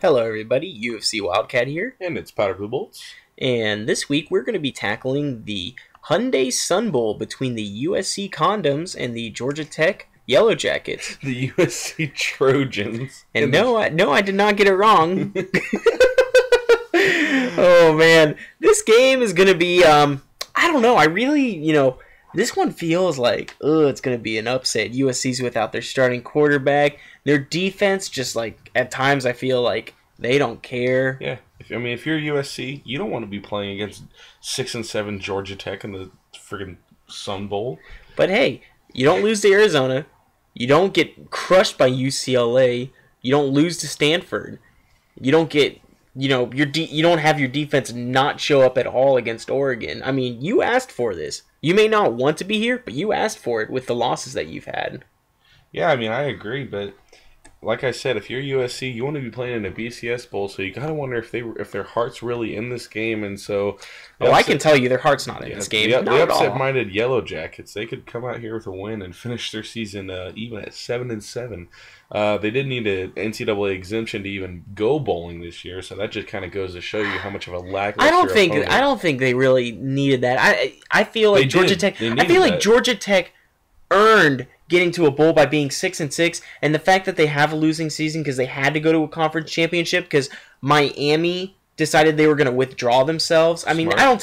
Hello everybody, UFC Wildcat here, And it's Powder Blue Bolts. and this week we're going to be tackling the Hyundai Sun Bowl between the USC Condoms and the Georgia Tech Yellow Jackets. The USC Trojans. And no, I did not get it wrong. Oh man, this game is going to be, I don't know, this one feels like, it's going to be an upset. USC's without their starting quarterback. Their defense, just like, at times I feel like they don't care. Yeah. If you're USC, you don't want to be playing against 6-7 Georgia Tech in the friggin' Sun Bowl. But hey, you don't lose to Arizona. You don't get crushed by UCLA. You don't lose to Stanford. You don't get, you don't have your defense not show up at all against Oregon. I mean, you asked for this. You may not want to be here, but you asked for it with the losses that you've had. Yeah, I mean, I agree, but like I said, if you're USC, you want to be playing in a BCS Bowl, so you gotta wonder if their heart's really in this game, and so. I can tell you their heart's not in this game. The upset-minded Yellow Jackets, they could come out here with a win and finish their season even at 7-7. They didn't need an NCAA exemption to even go bowling this year, so that just kind of goes to show you how much of a lackluster. I don't think they really needed that. I feel like Georgia Tech. I feel like Georgia Tech earned getting to a bowl by being 6-6, and the fact that they have a losing season because they had to go to a conference championship because Miami decided they were going to withdraw themselves. I mean, Smart. I don't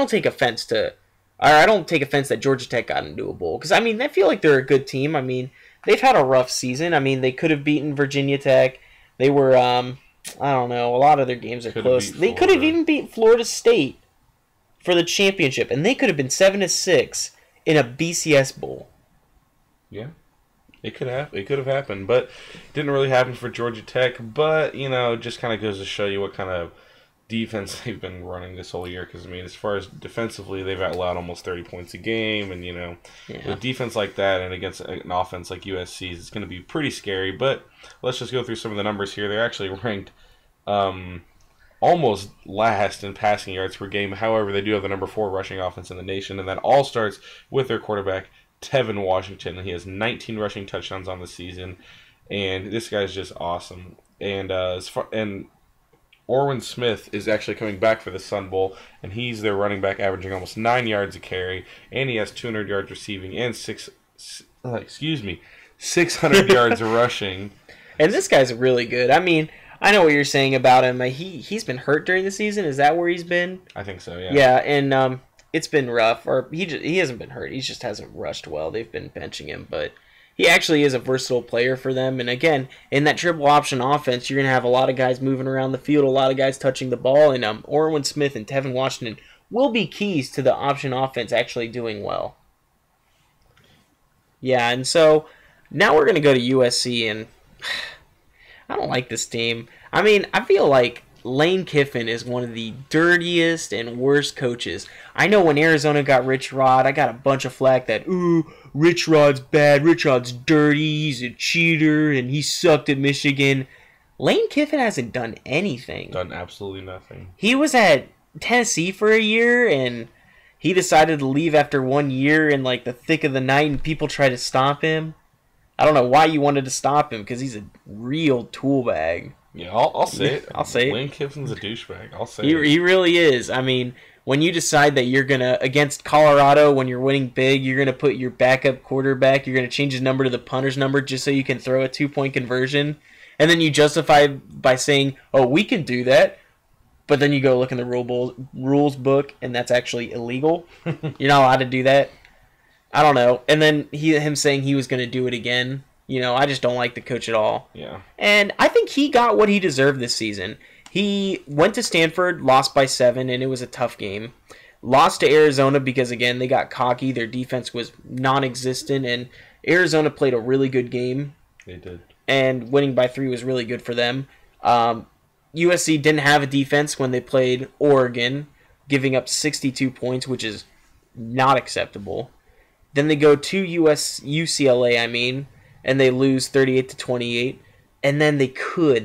take offense that Georgia Tech got into a bowl because I mean, I feel like they're a good team. I mean, they've had a rough season. I mean, they could have beaten Virginia Tech. They were I don't know, a lot of their games are close. They could have even beat Florida State for the championship, and they could have been 7-6 in a BCS bowl. Yeah, it could have happened, but it didn't really happen for Georgia Tech. But it just kind of goes to show you what kind of defense they've been running this whole year. Because I mean, as far as defensively, they've allowed almost 30 points a game, and with defense like that and against an offense like USC's, it's going to be pretty scary. But let's just go through some of the numbers here. They're actually ranked almost last in passing yards per game. However, they do have the number 4 rushing offense in the nation, and that all starts with their quarterback, Tevin Washington. He has 19 rushing touchdowns on the season, and this guy's just awesome. And Orwin Smith is actually coming back for the Sun Bowl, and he's their running back, averaging almost 9 yards a carry, and he has 200 yards receiving and 600 yards rushing. And this guy's really good. I mean, I know what you're saying about him. He's been hurt during the season. Is that where he's been? I think so. Yeah. Yeah, and it's been rough. Or he hasn't been hurt. He just hasn't rushed well. They've been benching him, but he actually is a versatile player for them. And again, in that triple option offense, you're gonna have a lot of guys moving around the field, a lot of guys touching the ball, and Orwin Smith and Tevin Washington will be keys to the option offense actually doing well. Yeah, and so now we're gonna go to USC, and I don't like this team. I mean, I feel like Lane Kiffin is one of the dirtiest and worst coaches. I know when Arizona got Rich Rod, I got a bunch of flack that, Rich Rod's bad, Rich Rod's dirty, he's a cheater, and he sucked at Michigan. Lane Kiffin hasn't done anything. Done absolutely nothing. He was at Tennessee for a year, and he decided to leave after 1 year in like the thick of the night, and people tried to stop him. I don't know why you wanted to stop him, because he's a real tool bag. Yeah, I'll say it. I'll say it. Lane Kiffin's a douchebag. I'll say it. He really is. I mean, when you decide that you're going to, against Colorado, when you're winning big, you're going to put your backup quarterback, you're going to change his number to the punter's number just so you can throw a 2-point conversion, and then you justify by saying, oh, we can do that, but then you go look in the rules book, and that's actually illegal. You're not allowed to do that. I don't know. And then him saying he was going to do it again. I just don't like the coach at all. Yeah. And I think he got what he deserved this season. He went to Stanford, lost by 7, and it was a tough game. Lost to Arizona because, again, they got cocky. Their defense was non-existent, and Arizona played a really good game. They did. And winning by 3 was really good for them. USC didn't have a defense when they played Oregon, giving up 62 points, which is not acceptable. Then they go to UCLA, and they lose 38-28. And then they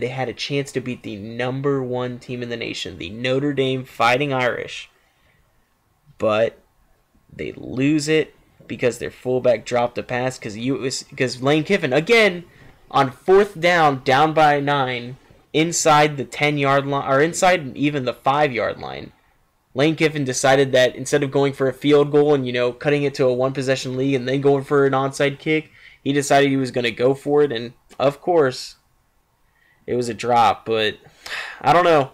had a chance to beat the number 1 team in the nation, the Notre Dame Fighting Irish. But they lose it because their fullback dropped a pass because Lane Kiffin, again, on 4th down by 9, inside the 10-yard line, or inside even the 5-yard line. Lane Kiffin decided that instead of going for a field goal and, cutting it to a one-possession lead and then going for an onside kick, he decided he was going to go for it, and of course, it was a drop. But I don't know.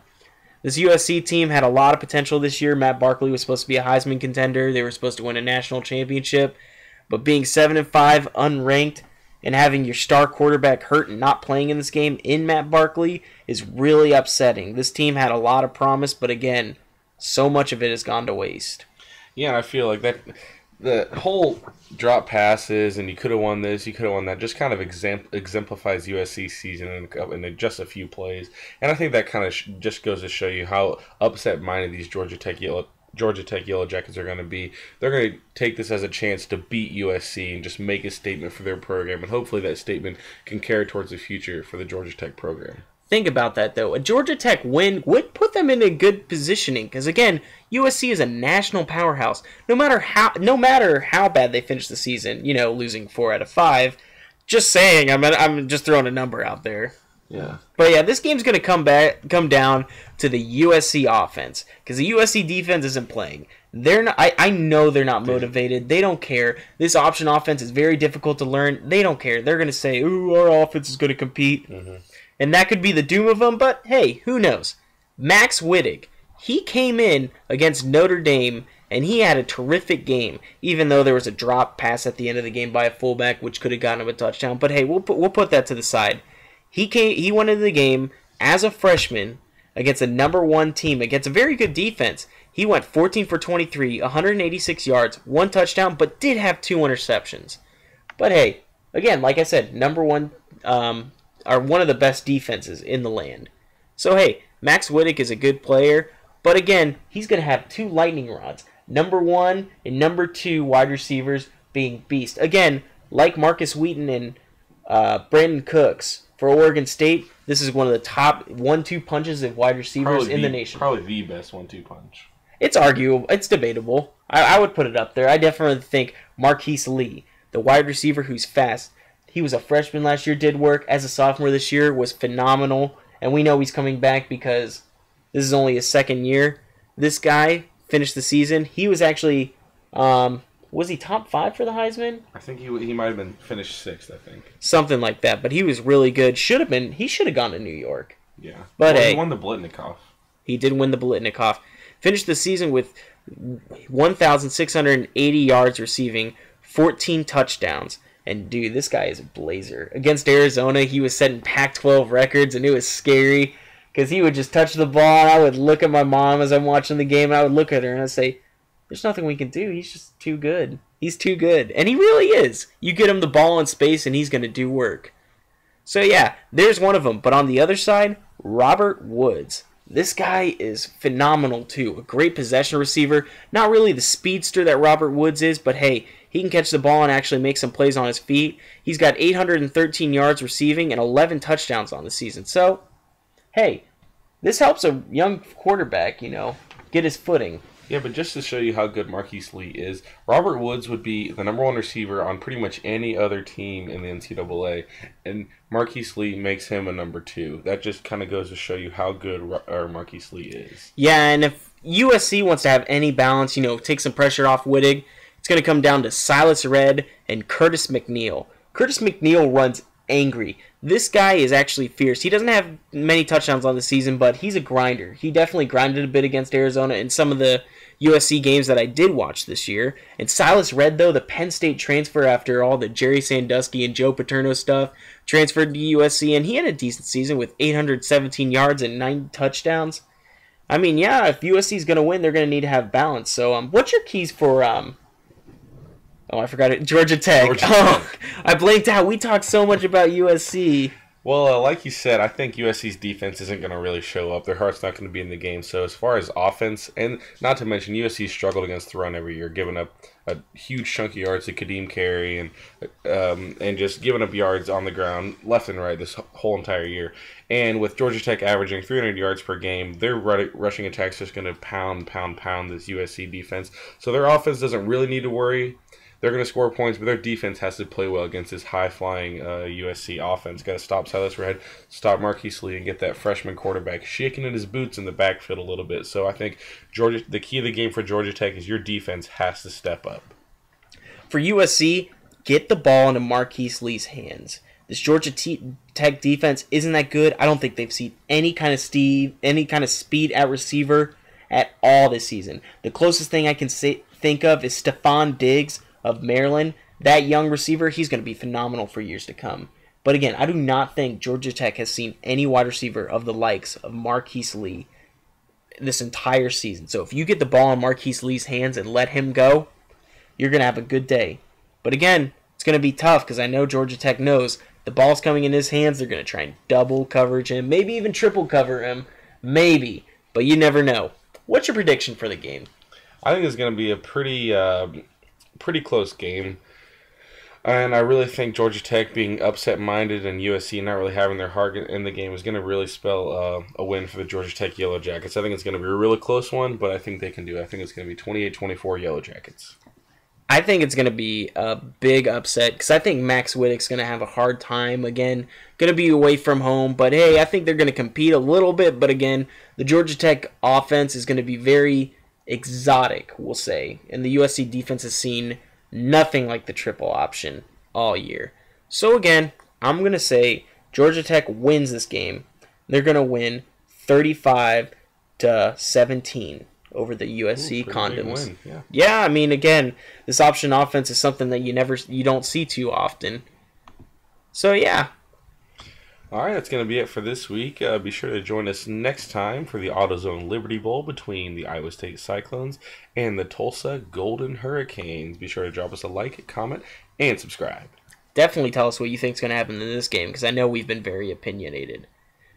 This USC team had a lot of potential this year. Matt Barkley was supposed to be a Heisman contender. They were supposed to win a national championship. But being 7-5, unranked, and having your star quarterback hurt and not playing in this game in Matt Barkley is really upsetting. This team had a lot of promise, but again, so much of it has gone to waste. Yeah, and I feel like that the whole drop passes and you could have won this, you could have won that, just kind of exemplifies USC's season in just a few plays. And I think that kind of just goes to show you how upset-minded these Georgia Tech Yellow Jackets are going to be. They're going to take this as a chance to beat USC and just make a statement for their program, and hopefully that statement can carry towards the future for the Georgia Tech program. Think about that, though. A Georgia Tech win would put them in a good positioning because, again, USC is a national powerhouse. No matter how bad they finish the season, losing 4 out of 5. Just saying, I'm just throwing a number out there. Yeah. But yeah, this game's going to come down to the USC offense because the USC defense isn't playing. They're not. I know they're not motivated. They don't care. This option offense is very difficult to learn. They don't care. They're going to say, "Ooh, our offense is going to compete." Mm-hmm. And that could be the doom of them, but hey, who knows? Max Wittig, he came in against Notre Dame, and he had a terrific game, even though there was a drop pass at the end of the game by a fullback, which could have gotten him a touchdown. But hey, we'll put that to the side. He went into the game as a freshman against a number 1 team, against a very good defense. He went 14 for 23, 186 yards, 1 touchdown, but did have 2 interceptions. But hey, again, like I said, number 1... are one of the best defenses in the land. So, hey, Max Wittig is a good player, but again, he's going to have 2 lightning rods. Number 1 and number 2 wide receivers being beast. Again, like Marcus Wheaton and Brandon Cooks for Oregon State, this is one of the top 1-2 punches of wide receivers in the nation. Probably the best 1-2 punch. It's arguable. It's debatable. I would put it up there. I definitely think Marquise Lee, the wide receiver who's fast, he was a freshman last year, did work. As a sophomore this year, was phenomenal. And we know he's coming back because this is only his second year. This guy finished the season. He was actually, was he top 5 for the Heisman? I think he might have been finished 6th, I think. Something like that. But he was really good. He should have gone to New York. Yeah. But well, hey, he won the Blitnikoff. He did win the Blitnikoff. Finished the season with 1,680 yards receiving, 14 touchdowns. And, dude, this guy is a blazer. Against Arizona, he was setting Pac-12 records, and it was scary because he would just touch the ball, and I would look at my mom as I'm watching the game, and I would look at her, and I'd say, there's nothing we can do. He's just too good. He's too good. And he really is. You get him the ball in space, and he's going to do work. So, yeah, there's one of them. But on the other side, Robert Woods. This guy is phenomenal, too. A great possession receiver. Not really the speedster that Robert Woods is, but, hey, he can catch the ball and actually make some plays on his feet. He's got 813 yards receiving and 11 touchdowns on the season. So, hey, this helps a young quarterback, get his footing. Yeah, but just to show you how good Marquise Lee is, Robert Woods would be the number 1 receiver on pretty much any other team in the NCAA, and Marquise Lee makes him a number 2. That just kind of goes to show you how good Marquise Lee is. Yeah, and if USC wants to have any balance, take some pressure off Wittig, it's going to come down to Silas Redd and Curtis McNeil. Curtis McNeil runs angry. This guy is actually fierce. He doesn't have many touchdowns on the season, but he's a grinder. He definitely grinded a bit against Arizona in some of the USC games that I did watch this year. And Silas Redd, though, the Penn State transfer after all the Jerry Sandusky and Joe Paterno stuff, transferred to USC, and he had a decent season with 817 yards and 9 touchdowns. I mean, yeah, if USC is going to win, they're going to need to have balance. So, what's your keys for... Oh, I forgot it. Georgia Tech. I blanked out. We talked so much about USC. Well, like you said, I think USC's defense isn't going to really show up. Their heart's not going to be in the game. So as far as offense, and not to mention USC struggled against the run every year, giving up a huge chunk of yards to Kadeem Carey and just giving up yards on the ground left and right this whole entire year. And with Georgia Tech averaging 300 yards per game, their rushing attack's just going to pound this USC defense. So their offense doesn't really need to worry. they're going to score points, but their defense has to play well against this high-flying USC offense. Got to stop Silas Red, stop Marquise Lee, and get that freshman quarterback shaking in his boots in the backfield a little bit. So I think the key of the game for Georgia Tech is your defense has to step up. For USC, get the ball into Marquise Lee's hands. This Georgia Tech defense isn't that good. I don't think they've seen any kind of speed at receiver at all this season. The closest thing I can think of is Stephon Diggs of Maryland. That young receiver, he's going to be phenomenal for years to come. But again, I do not think Georgia Tech has seen any wide receiver of the likes of Marquise Lee this entire season. So if you get the ball in Marquise Lee's hands and let him go, you're going to have a good day. But again, it's going to be tough because I know Georgia Tech knows the ball's coming in his hands. They're going to try and double coverage him, maybe even triple cover him, maybe. But you never know. What's your prediction for the game? I think it's going to be a pretty close game. And I really think Georgia Tech being upset-minded and USC not really having their heart in the game is going to really spell a win for the Georgia Tech Yellow Jackets. I think it's going to be a really close one, but I think they can do it. I think it's going to be 28-24 Yellow Jackets. I think it's going to be a big upset because I think Max Wittick's going to have a hard time. Again, going to be away from home, but hey, I think they're going to compete a little bit. But again, the Georgia Tech offense is going to be very exotic, we'll say. And the USC defense has seen nothing like the triple option all year. So again, I'm going to say Georgia Tech wins this game. They're going to win 35-17 over the USC Condoms. Yeah, I mean, again, this option offense is something that you don't see too often. So yeah. All right, that's going to be it for this week. Be sure to join us next time for the AutoZone Liberty Bowl between the Iowa State Cyclones and the Tulsa Golden Hurricanes. Be sure to drop us a like, comment, and subscribe. Definitely tell us what you think is going to happen in this game because I know we've been very opinionated.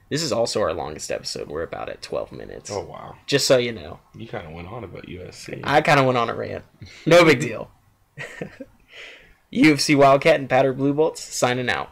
This is also our longest episode. We're about at 12 minutes. Oh, wow. Just so you know. You kind of went on about USC. I kind of went on a rant. No big deal. UFC Wildcat and Powder Blue Bolts signing out.